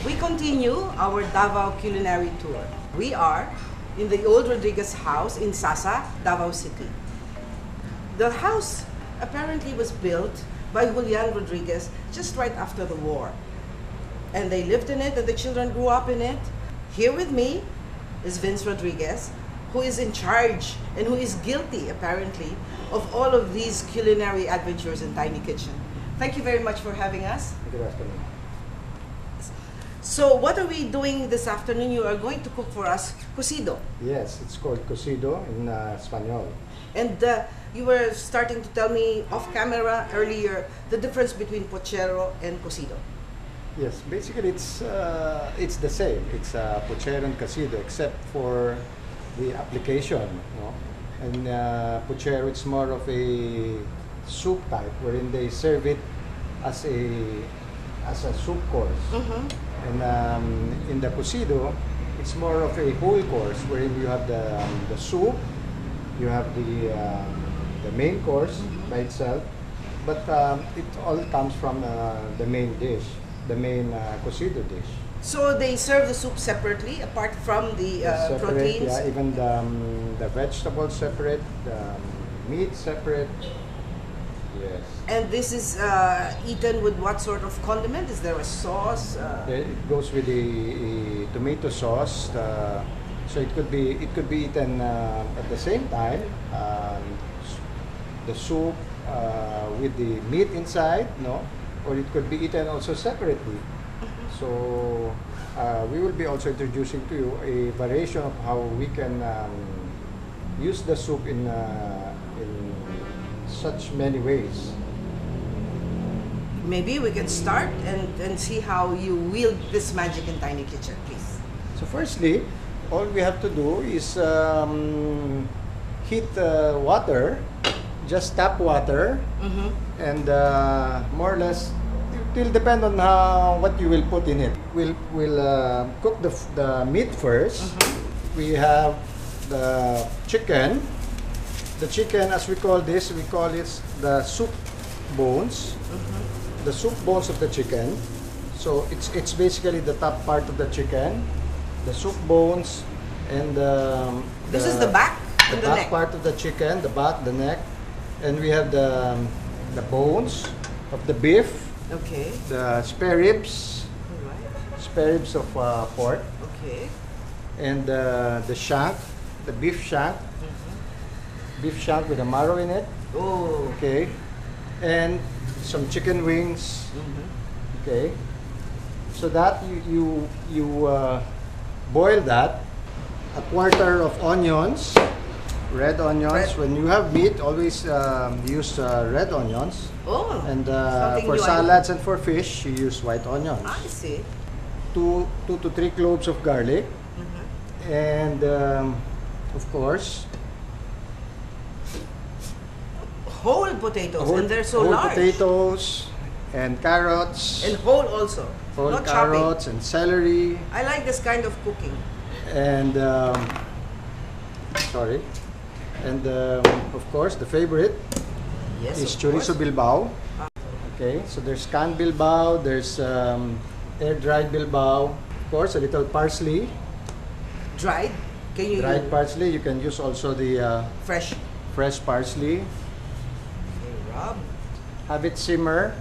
We continue our Davao culinary tour. We are in the old Rodriguez house in Sasa, Davao City. The house apparently was built by Julian Rodriguez just right after the war. And they lived in it and the children grew up in it. Here with me is Vince Rodriguez, who is in charge and who is guilty, apparently, of all of these culinary adventures in Tiny Kitchen. Thank you very much for having us. Good afternoon. So what are we doing this afternoon? You are going to cook for us cocido. Yes, it's called Cocido in Espanol. And you were starting to tell me off camera earlier the difference between pochero and cocido. Yes, basically it's the same. It's pochero and cocido except for the application. You know? And pochero, it's more of a soup type wherein they serve it as a soup course. And in the cocido, it's more of a whole course wherein you have the soup, you have the main course by itself, but it all comes from the main dish, the main cocido dish. So they serve the soup separately, apart from the Separate, proteins? yeah, even the vegetables separate, the meat separate. Yes. And this is eaten with what sort of condiment? Is there a sauce? It goes with the tomato sauce. So it could be eaten at the same time. The soup with the meat inside, no, or it could be eaten also separately. So we will be also introducing to you a variation of how we can use the soup in such many ways. Maybe we can start and see how you wield this magic in Tiny Kitchen, please. So firstly, all we have to do is heat water, just tap water, and more or less it will depend on what you will put in it. We'll cook the meat first. We have the chicken. The chicken, as we call this, we call it the soup bones. The soup bones of the chicken. So it's basically the top part of the chicken, the soup bones, and this is the back the and the back neck. part of the chicken, the back, the neck, and we have the bones of the beef, Okay. the spare ribs, All right. spare ribs of pork, Okay. and the shank, the beef shank, beef shank with a marrow in it. Oh. Okay, and some chicken wings. Okay, so that you boil that. A quarter of onions, red onions. When you have meat, always use red onions. Oh. And something for new I salads and for fish, you use white onions. I see. 2 to 3 cloves of garlic, and of course, Whole potatoes, and they're so whole large. potatoes and carrots, And whole also. whole Not carrots and celery, chopping. I like this kind of cooking. and sorry, and of course the favorite Yes, is of chorizo course. bilbao. Okay, so there's canned bilbao, there's air-dried bilbao, of course a little parsley, Dried? Can you dried parsley. You can use also the fresh? fresh parsley. Okay, rub. Have it simmer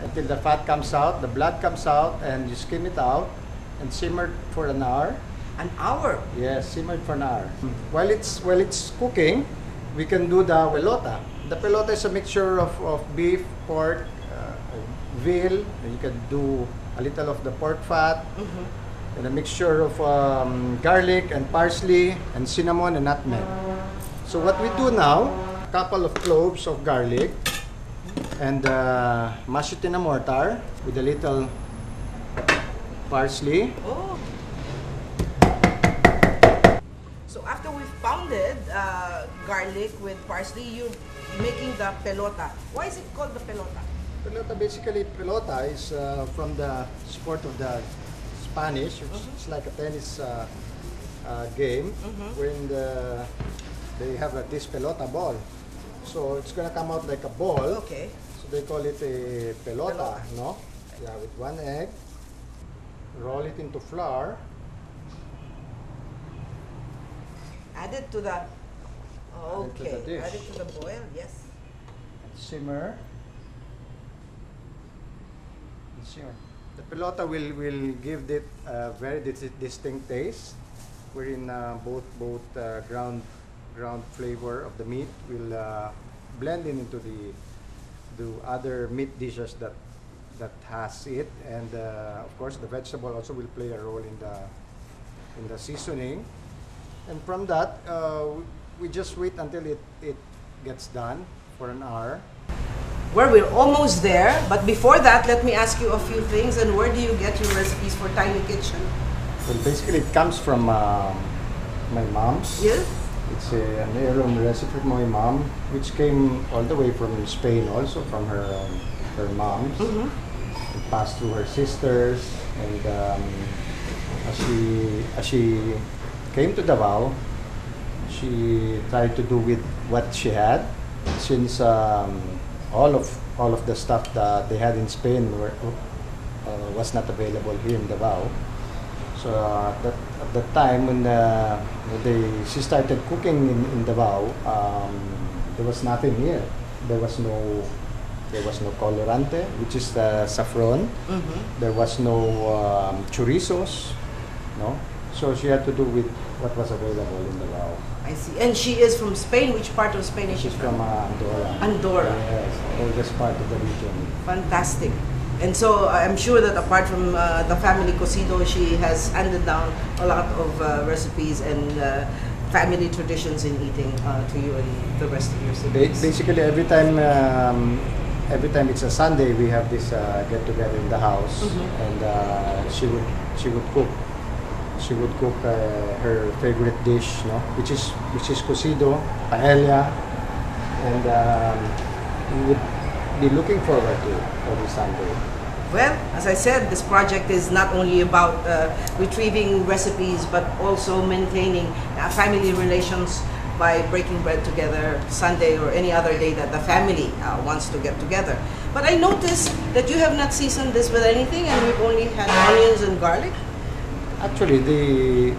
until the fat comes out, the blood comes out, and you skim it out and simmer for an hour. An hour. Yes, simmered for an hour. While it's cooking, we can do the pelota. The pelota is a mixture of beef, pork, veal. You can do a little of the pork fat, and a mixture of garlic and parsley and cinnamon and nutmeg. So what we do now, a couple of cloves of garlic, and mash it in a mortar with a little parsley. Oh. So after we've pounded garlic with parsley, you're making the pelota. Why is it called the pelota? Pelota, basically, pelota is from the sport of the Spanish. It's like a tennis game when they have like this pelota ball. So it's gonna come out like a ball. Okay. So they call it a pelota, no? Yeah, with one egg. roll it into flour. Add it to the. Add it to the Okay. dish. Add it to the boil. Yes. And simmer. And simmer. The pelota will give it a very distinct taste, wherein both ground flavor of the meat will blend into the other meat dishes that has it, and of course the vegetable also will play a role in the seasoning. And from that, we just wait until it gets done for an hour. Well, we're almost there, but before that, let me ask you a few things. And where do you get your recipes for Tiny Kitchen? Well, basically it comes from my mom's. Yes. It's an heirloom recipe from my mom, which came all the way from Spain, also from her mom's. Mm-hmm. It passed through her sisters, and as she came to Davao, she tried to do with what she had, since all of the stuff that they had in Spain was not available here in Davao. So at the time when she started cooking in Davao, there was nothing here. There was no colorante, which is saffron. Mm-hmm. There was no chorizos, no. So she had to do with what was available in Davao. I see. And she is from Spain. Which part of Spain is she She's from Andorra. Andorra. Yes, oldest part of the region. Fantastic. And so I'm sure that apart from the family Cocido, she has handed down a lot of recipes and family traditions in eating to you and the rest of your siblings. Basically, every time it's a Sunday, we have this get together in the house, Mm-hmm. and she would cook. She would cook her favorite dish, no, which is cocido, paella, and we would be looking forward to every Sunday. Well, as I said, this project is not only about retrieving recipes, but also maintaining family relations by breaking bread together Sunday or any other day that the family wants to get together. But I noticed that you have not seasoned this with anything, and we've only had onions and garlic. Actually, the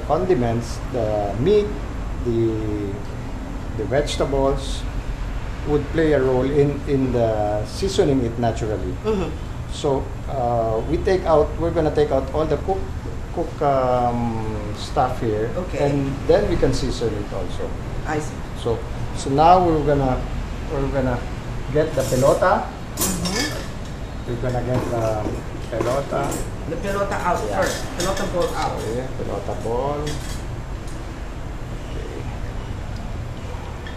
condiments, the meat, the vegetables would play a role in the seasoning it naturally. Mm-hmm. So we're gonna take out all the cook stuff here, Okay. and then we can season it also. I see. So now we're gonna get the pelota. Mm-hmm. We're gonna get the pelota. The pelota out Yeah. first. Pelota ball out. Sorry, pelota ball. Okay.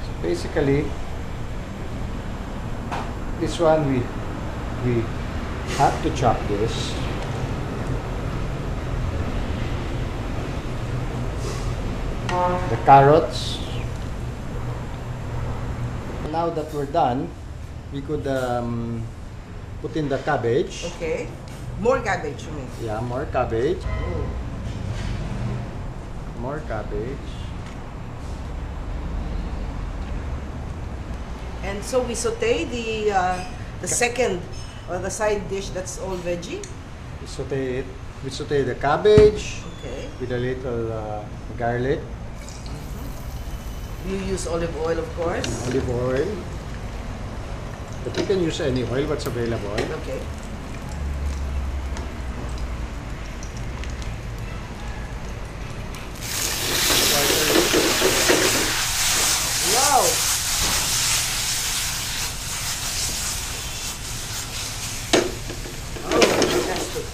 So basically, this one we have to chop this. The carrots. Now that we're done, we could put in the cabbage. Okay. More cabbage, you mean? Yeah, more cabbage. Oh. More cabbage. And so we saute the second or the side dish that's all veggie. We saute it. We saute the cabbage Okay. with a little garlic, You use olive oil, of course. olive oil. But you can use any oil what's available. Okay. Wow. Oh, fantastic.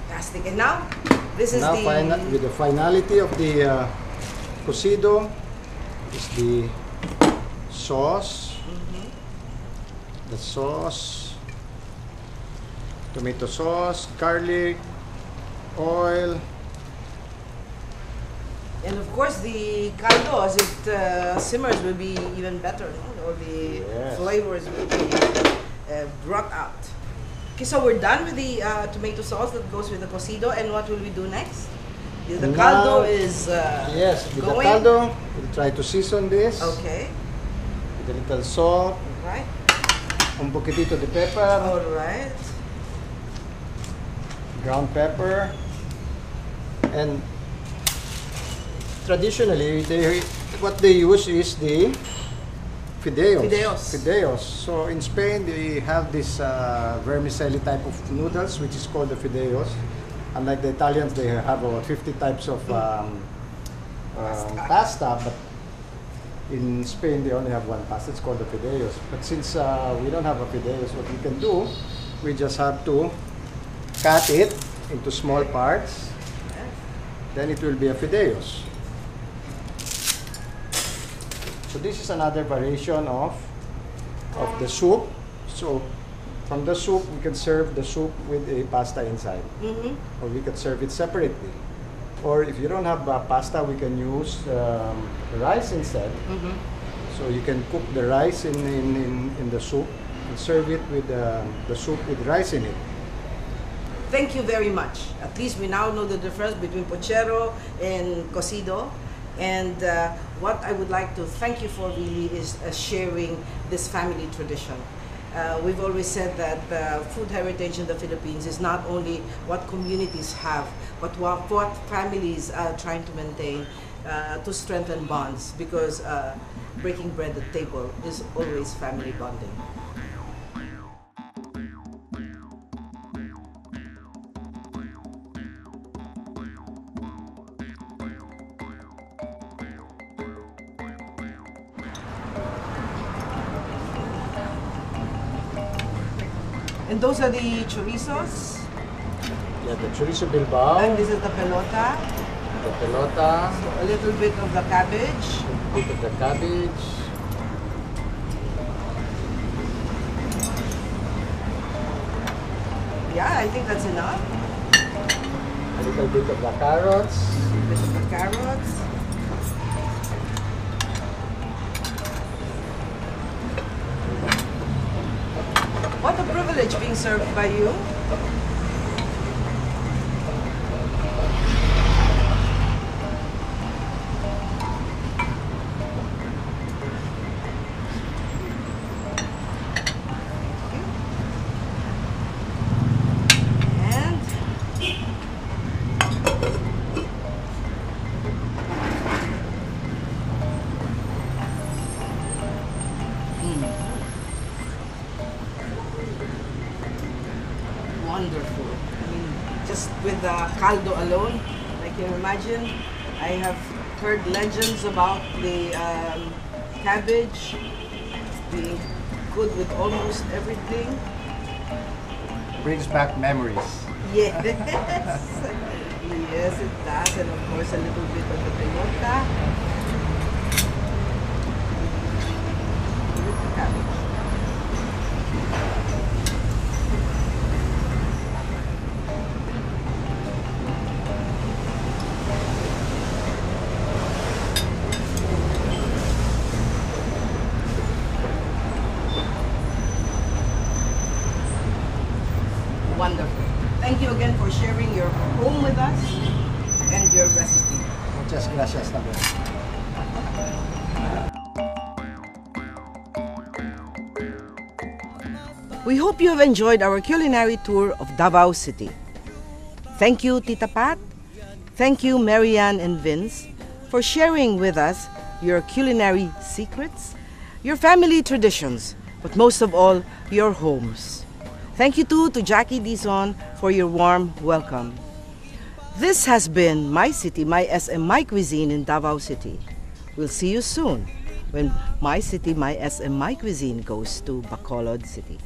Fantastic. And now, this is Now, the... with the finality of the cocido is the sauce. The sauce, tomato sauce, garlic, oil. And of course, the caldo, as it simmers, will be even better. No? All the Yes. flavors will be brought out. Okay, so we're done with the tomato sauce that goes with the cocido. And what will we do next? The Now- caldo is Yes, with going. the caldo, we'll try to season this Okay. with a a little salt, Right. un poquitito de pepper, All right. ground pepper, and traditionally what they use is the fideos. Fideos. So in Spain they have this vermicelli type of noodles which is called the fideos. Unlike the Italians, they have about 50 types of pasta, but in Spain they only have one pasta. It's called the fideos. But since we don't have a fideos, what we can do, we just have to cut it into small parts. Then it will be a fideos. So this is another variation of the soup. So from the soup, we can serve the soup with a pasta inside. Or we could serve it separately. Or if you don't have pasta, we can use rice instead. So you can cook the rice in the soup and serve it with the soup with rice in it. Thank you very much. At least we now know the difference between pochero and cocido. And what I would like to thank you for really is sharing this family tradition. We've always said that food heritage in the Philippines is not only what communities have, but what families are trying to maintain to strengthen bonds, because breaking bread at table is always family bonding. And those are the chorizos. Yeah, the chorizo Bilbao, And this is the pelota. the pelota, A little bit of the cabbage. a bit of the cabbage, Yeah, I think that's enough. a little bit of the carrots, A bit of the carrots. What a privilege being served by you. And wonderful. I mean, just with the caldo alone, I can imagine. I have heard legends about the cabbage being good with almost everything. brings back memories. Yes. Yes, it does. And of course, a little bit of the pelota. With the cabbage. Wonderful. Thank you again for sharing your home with us and your recipe. Muchas gracias también. We hope you have enjoyed our culinary tour of Davao City. Thank you, Tita Pat. Thank you, Marianne and Vince, for sharing with us your culinary secrets, your family traditions, but most of all, your homes. Thank you too to Jackie Dizon for your warm welcome. This has been My City, My SM, My Cuisine in Davao City. We'll see you soon when My City, My SM, My Cuisine goes to Bacolod City.